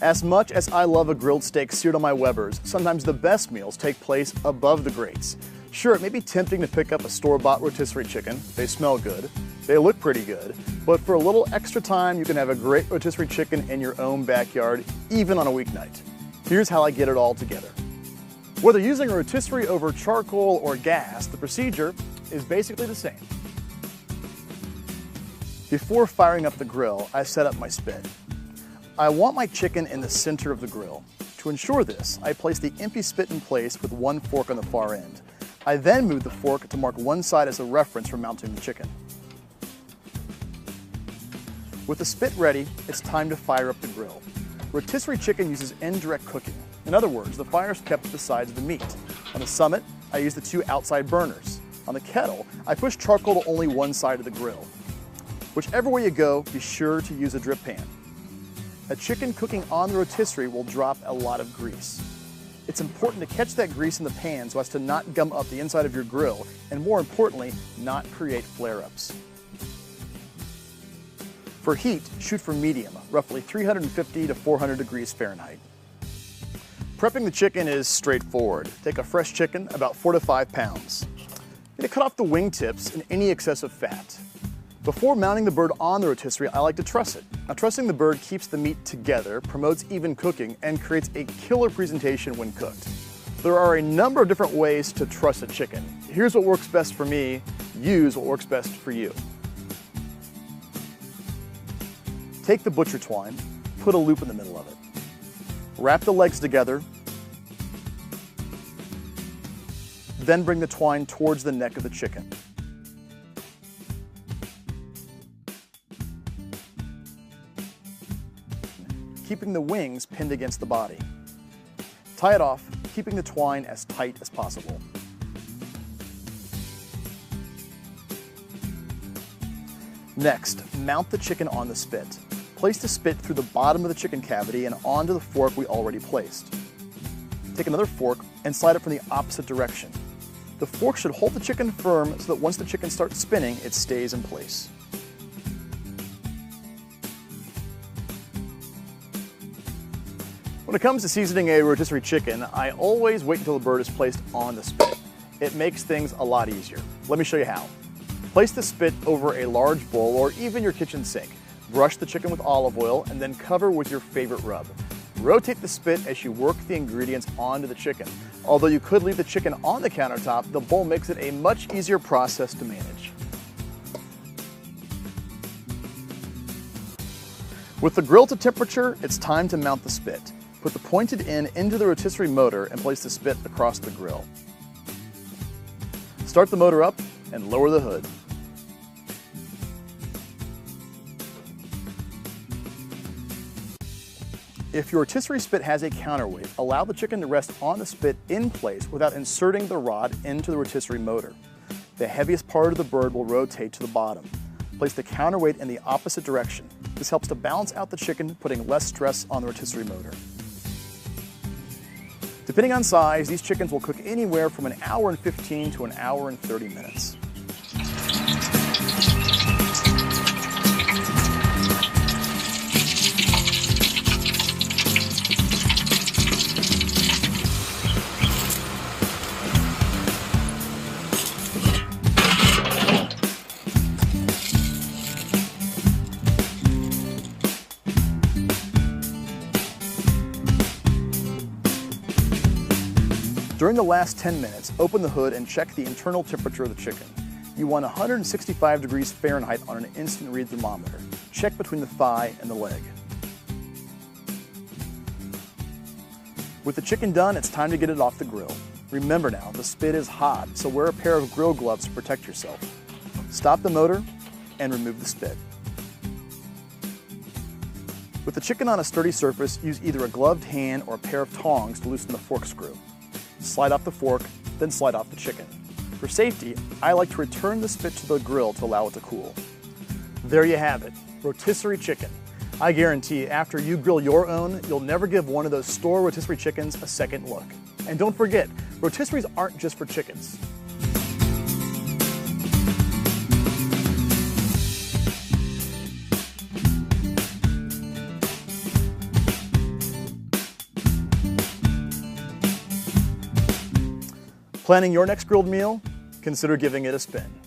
As much as I love a grilled steak seared on my Webers, sometimes the best meals take place above the grates. Sure, it may be tempting to pick up a store-bought rotisserie chicken. They smell good, they look pretty good, but for a little extra time, you can have a great rotisserie chicken in your own backyard, even on a weeknight. Here's how I get it all together. Whether using a rotisserie over charcoal or gas, the procedure is basically the same. Before firing up the grill, I set up my spit. I want my chicken in the center of the grill. To ensure this, I place the empty spit in place with one fork on the far end. I then move the fork to mark one side as a reference for mounting the chicken. With the spit ready, it's time to fire up the grill. Rotisserie chicken uses indirect cooking. In other words, the fire is kept at the sides of the meat. On the summit, I use the two outside burners. On the kettle, I push charcoal to only one side of the grill. Whichever way you go, be sure to use a drip pan. A chicken cooking on the rotisserie will drop a lot of grease. It's important to catch that grease in the pan so as to not gum up the inside of your grill, and more importantly, not create flare-ups. For heat, shoot for medium, roughly 350 to 400 degrees Fahrenheit. Prepping the chicken is straightforward. Take a fresh chicken, about 4 to 5 pounds. You're gonna cut off the wing tips and any excessive fat. Before mounting the bird on the rotisserie, I like to truss it. Now, trussing the bird keeps the meat together, promotes even cooking, and creates a killer presentation when cooked. There are a number of different ways to truss a chicken. Here's what works best for me. Use what works best for you. Take the butcher twine, put a loop in the middle of it. Wrap the legs together, then bring the twine towards the neck of the chicken. Keeping the wings pinned against the body. Tie it off, keeping the twine as tight as possible. Next, mount the chicken on the spit. Place the spit through the bottom of the chicken cavity and onto the fork we already placed. Take another fork and slide it from the opposite direction. The fork should hold the chicken firm so that once the chicken starts spinning, it stays in place. When it comes to seasoning a rotisserie chicken, I always wait until the bird is placed on the spit. It makes things a lot easier. Let me show you how. Place the spit over a large bowl or even your kitchen sink. Brush the chicken with olive oil and then cover with your favorite rub. Rotate the spit as you work the ingredients onto the chicken. Although you could leave the chicken on the countertop, the bowl makes it a much easier process to manage. With the grill to temperature, it's time to mount the spit. Put the pointed end into the rotisserie motor and place the spit across the grill. Start the motor up and lower the hood. If your rotisserie spit has a counterweight, allow the chicken to rest on the spit in place without inserting the rod into the rotisserie motor. The heaviest part of the bird will rotate to the bottom. Place the counterweight in the opposite direction. This helps to balance out the chicken, putting less stress on the rotisserie motor. Depending on size, these chickens will cook anywhere from an hour and 15 to an hour and 30 minutes. During the last 10 minutes, open the hood and check the internal temperature of the chicken. You want 165 degrees Fahrenheit on an instant read thermometer. Check between the thigh and the leg. With the chicken done, it's time to get it off the grill. Remember now, the spit is hot, so wear a pair of grill gloves to protect yourself. Stop the motor and remove the spit. With the chicken on a sturdy surface, use either a gloved hand or a pair of tongs to loosen the fork screw. Slide off the fork, then slide off the chicken. For safety, I like to return the spit to the grill to allow it to cool. There you have it, rotisserie chicken. I guarantee after you grill your own, you'll never give one of those store rotisserie chickens a second look. And don't forget, rotisseries aren't just for chickens. Planning your next grilled meal? Consider giving it a spin.